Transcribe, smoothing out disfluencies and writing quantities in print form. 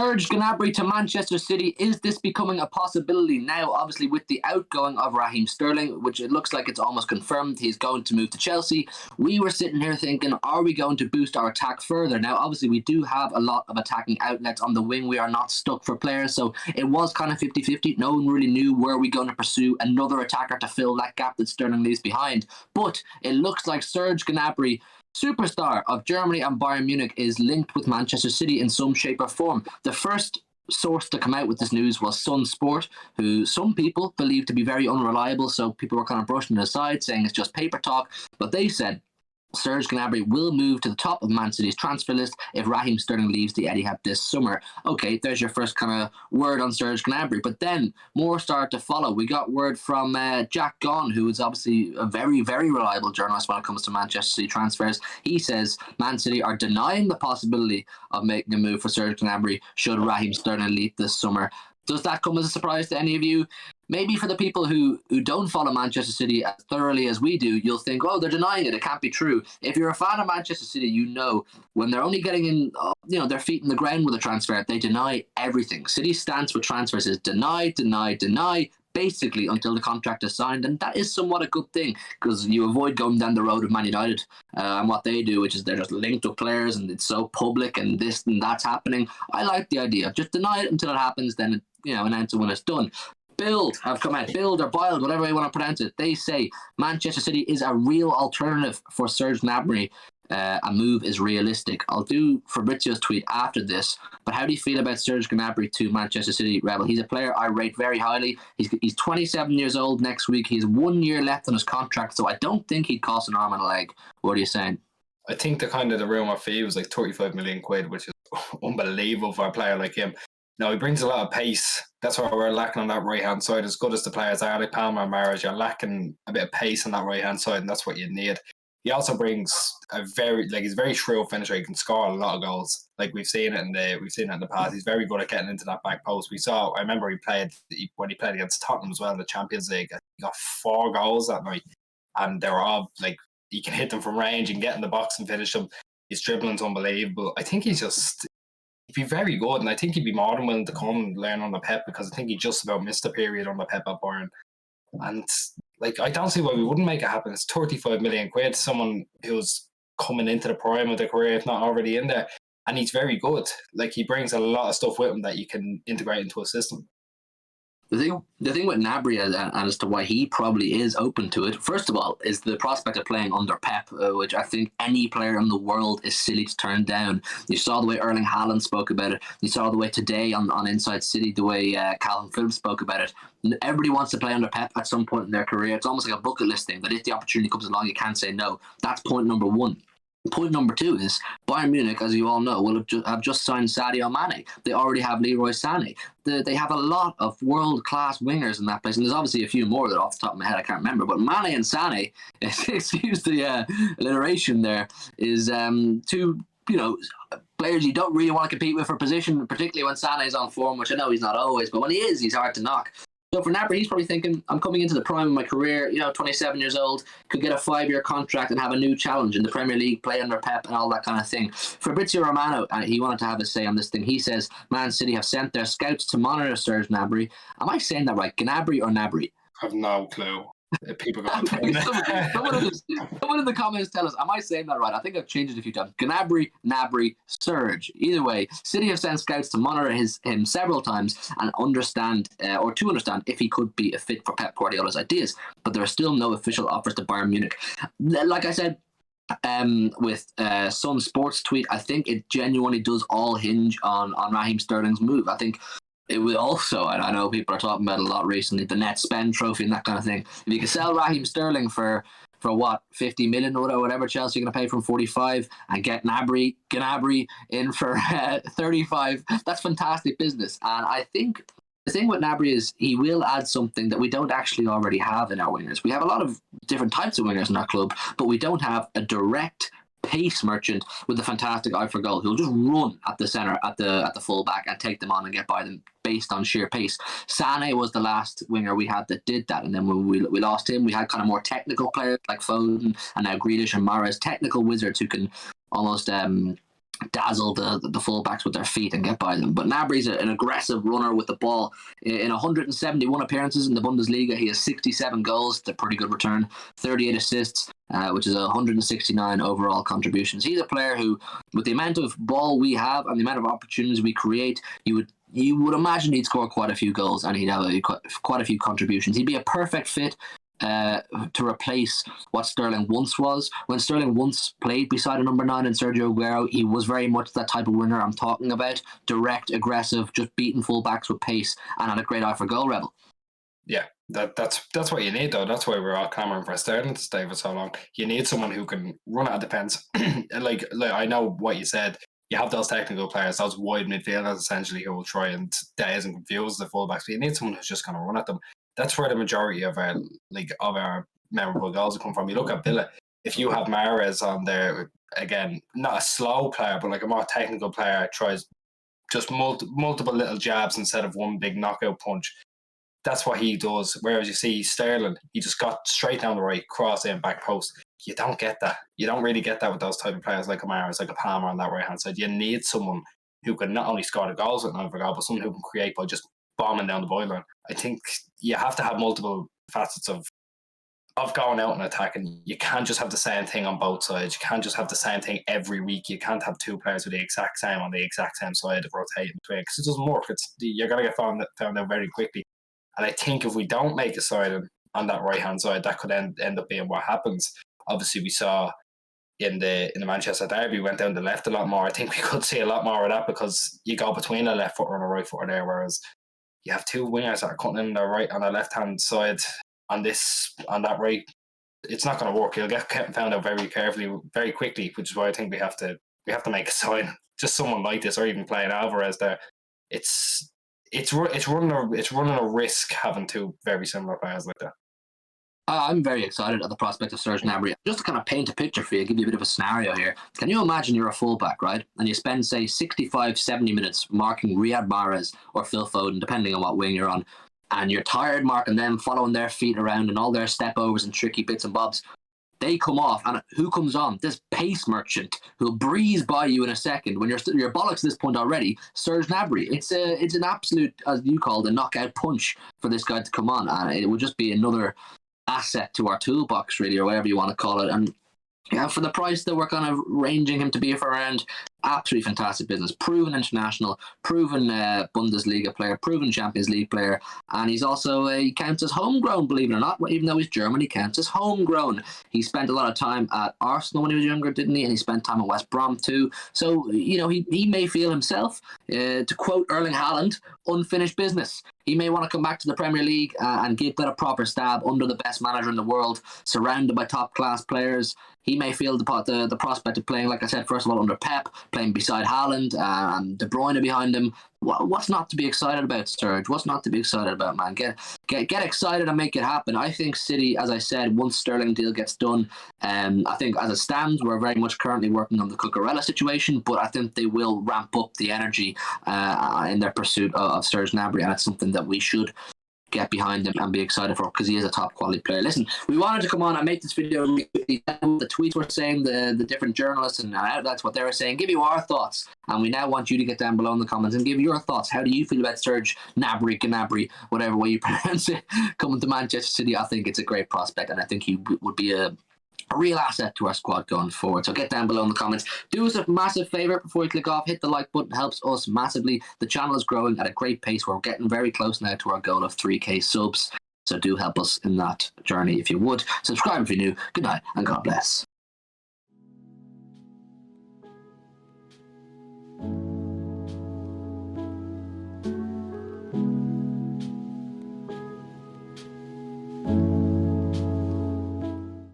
Serge Gnabry to Manchester City. Is this becoming a possibility now? Obviously, with the outgoing of Raheem Sterling, which it looks like it's almost confirmed he's going to move to Chelsea. We were sitting here thinking, are we going to boost our attack further? Now, obviously, we do have a lot of attacking outlets on the wing. We are not stuck for players, so it was kind of 50-50. No one really knew, were we going to pursue another attacker to fill that gap that Sterling leaves behind? But it looks like Serge Gnabry, superstar of Germany and Bayern Munich, is linked with Manchester City in some shape or form. The first source to come out with this news was Sun Sport, who some people believe to be very unreliable, so people were kind of brushing it aside, saying it's just paper talk. But they said Serge Gnabry will move to the top of Man City's transfer list if Raheem Sterling leaves the Etihad this summer. Okay, there's your first kind of word on Serge Gnabry, but then more started to follow. We got word from Jack Gaughan, who is obviously a very, very reliable journalist when it comes to Manchester City transfers. He says Man City are denying the possibility of making a move for Serge Gnabry should Raheem Sterling leave this summer. Does that come as a surprise to any of you? Maybe for the people who don't follow Manchester City as thoroughly as we do, you'll think, oh, they're denying it. It can't be true. If you're a fan of Manchester City, you know when they're only getting in, their feet in the ground with a transfer, they deny everything. City's stance with transfers is deny, deny, deny, basically until the contract is signed. And that is somewhat a good thing because you avoid going down the road of Man United and what they do, which is they're just linked with players and it's so public and this and that's happening. I like the idea. Just deny it until it happens, then announce it when it's done. Bild have come out, Bild or Bild, whatever you want to pronounce it. They say Manchester City is a real alternative for Serge Gnabry. A move is realistic. I'll do Fabrizio's tweet after this, but how do you feel about Serge Gnabry to Manchester City, Rebel? He's a player I rate very highly. He's 27 years old next week. He has 1 year left on his contract, so I don't think he'd cost an arm and a leg. What are you saying? I think the rumour fee was like 35 million quid, which is unbelievable for a player like him. Now, he brings a lot of pace. That's why we're lacking on that right-hand side. As good as the players are, like Palmer and Mahrez, you're lacking a bit of pace on that right-hand side, and that's what you need. He also brings he's a very shrewd finisher. He can score a lot of goals. Like we've seen it in the past. He's very good at getting into that back post. I remember when he played against Tottenham as well in the Champions League. He got 4 goals that night, and they were all like he can hit them from range and get in the box and finish them. His dribbling's unbelievable. I think he'd be very good, and I think he'd be more than willing to come and learn on the Pep because I think he just about missed a period on the Pep at Bayern. And I don't see why we wouldn't make it happen. It's 35 million quid, someone who's coming into the prime of their career, if not already in there, and he's very good. Like he brings a lot of stuff with him that you can integrate into a system. The thing with Gnabry and as to why he probably is open to it, first of all, is the prospect of playing under Pep, which I think any player in the world is silly to turn down. You saw the way Erling Haaland spoke about it. You saw the way today on Inside City, the way Calvin Phillips spoke about it. Everybody wants to play under Pep at some point in their career. It's almost like a bucket list thing that if the opportunity comes along, you can't say no. That's point number one. Point number 2 is Bayern Munich, as you all know, will have just signed Sadio Mane. They already have Leroy Sané. They have a lot of world-class wingers in that place, and there's obviously a few more that off the top of my head I can't remember. But Mane and Sané, excuse the alliteration there, is 2 players you don't really want to compete with for position, particularly when Sané's on form, which I know he's not always, but when he is, he's hard to knock. So for Gnabry, he's probably thinking, I'm coming into the prime of my career, 27 years old, could get a 5-year contract and have a new challenge in the Premier League, play under Pep and all that kind of thing. Fabrizio Romano, he wanted to have his say on this thing. He says, Man City have sent their scouts to monitor Serge Gnabry. Am I saying that right? Gnabry or Gnabry? I have no clue. People go someone in the comments tell us, am I saying that right? I think I've changed it a few times. Gnabry, Serge. Either way, City have sent scouts to monitor him several times and understand if he could be a fit for Pep Guardiola's ideas. But there are still no official offers to Bayern Munich. Like I said, with Sun Sports tweet, I think it genuinely does all hinge on Raheem Sterling's move. I think it will also, and I know people are talking about it a lot recently, the net spend trophy and that kind of thing. If you can sell Raheem Sterling for what, 50 million or whatever Chelsea are going to pay from 45 and get Gnabry in for 35, that's fantastic business. And I think the thing with Gnabry is he will add something that we don't actually already have in our wingers. We have a lot of different types of wingers in our club, but we don't have a direct pace merchant with a fantastic eye for goal who'll just run at the centre, at the full-back and take them on and get by them based on sheer pace. Sané was the last winger we had that did that, and then when we lost him, we had kind of more technical players like Foden and now Grealish and Mahrez, technical wizards who can almost dazzle the fullbacks with their feet and get by them. But Gnabry's an aggressive runner with the ball. In 171 appearances in the Bundesliga, he has 67 goals. It's a pretty good return. 38 assists, which is 169 overall contributions. He's a player who, with the amount of ball we have and the amount of opportunities we create, you would imagine he'd score quite a few goals and he'd have quite a few contributions. He'd be a perfect fit to replace what Sterling once was. When Sterling once played beside a number 9 in Sergio Aguero, he was very much that type of winner I'm talking about. Direct, aggressive, just beating fullbacks with pace, and had a great eye for goal rebel. Yeah, that's what you need, though. That's why we're all clamouring for Sterling to stay for so long. You need someone who can run out of defence. like I know what you said. You have those technical players, those wide midfielders essentially, who will try and daze and confuse the fullbacks. But you need someone who's just going to run at them. That's where the majority of our memorable goals come from. You look at Villa. If you have Mahrez on there, again, not a slow player, but like a more technical player, tries just multiple little jabs instead of one big knockout punch. That's what he does. Whereas you see Sterling, he just got straight down the right, cross in, back post. You don't get that. You don't really get that with those type of players like a Mahrez, like a Palmer on that right hand side. You need someone who can not only score the goals with 9 for goal, but someone who can create by just bombing down the boiler. I think you have to have multiple facets of going out and attacking. You can't just have the same thing on both sides. You can't just have the same thing every week. You can't have 2 players with the exact same on the exact same side of rotating between, because it doesn't work. You're going to get found out very quickly. And I think if we don't make a signing on that right hand side, that could end up being what happens. Obviously, we saw in the Manchester derby, we went down the left a lot more. I think we could see a lot more of that, because you go between a left footer and a right footer there, whereas you have 2 wingers that are cutting in the right on the left hand side on that right. It's not going to work. You'll get found out very carefully, very quickly, which is why I think we have to make a sign. Just someone like this, or even playing Alvarez there. It's running a risk having 2 very similar players like that. I'm very excited at the prospect of Serge Gnabry. Just to kind of paint a picture for you, give you a bit of a scenario here. Can you imagine you're a fullback, right? And you spend, say, 65, 70 minutes marking Riyad Mahrez or Phil Foden, depending on what wing you're on, and you're tired marking them, following their feet around and all their step overs and tricky bits and bobs. They come off, and who comes on? This pace merchant who'll breeze by you in a second. When you're bollocks at this point already, Serge Gnabry. It's an absolute, as you call it, a knockout punch for this guy to come on, and it would just be another asset to our toolbox, really, or whatever you want to call it. And yeah, for the price that we're kind of ranging him to be for around, absolutely fantastic business. Proven international, proven Bundesliga player, proven Champions League player, and he's also he counts as homegrown, believe it or not. Even though he's German, he counts as homegrown. He spent a lot of time at Arsenal when he was younger, didn't he? And he spent time at West Brom too. So he may feel himself, to quote Erling Haaland, unfinished business. He may want to come back to the Premier League and give that a proper stab under the best manager in the world, surrounded by top class players. He may feel the prospect of playing, like I said, first of all under Pep, playing beside Haaland and De Bruyne behind him. What's not to be excited about, Serge? What's not to be excited about, man? Get excited and make it happen. I think City, as I said, once Sterling deal gets done, I think as it stands, we're very much currently working on the Cucurella situation, but I think they will ramp up the energy in their pursuit of Serge Gnabry, and it's something that we should get behind him and be excited for, because he is a top quality player. Listen, we wanted to come on and make this video. The tweets were saying, the different journalists and outlets, what they were saying, give you our thoughts, and we now want you to get down below in the comments and give your thoughts. How do you feel about Serge Gnabry, whatever way you pronounce it, coming to Manchester City? I think it's a great prospect, and I think he would be a real asset to our squad going forward. So get down below in the comments. Do us a massive favour before you click off. Hit the like button. Helps us massively. The channel is growing at a great pace. We're getting very close now to our goal of 3k subs. So do help us in that journey if you would. Subscribe if you're new. Good night and God bless.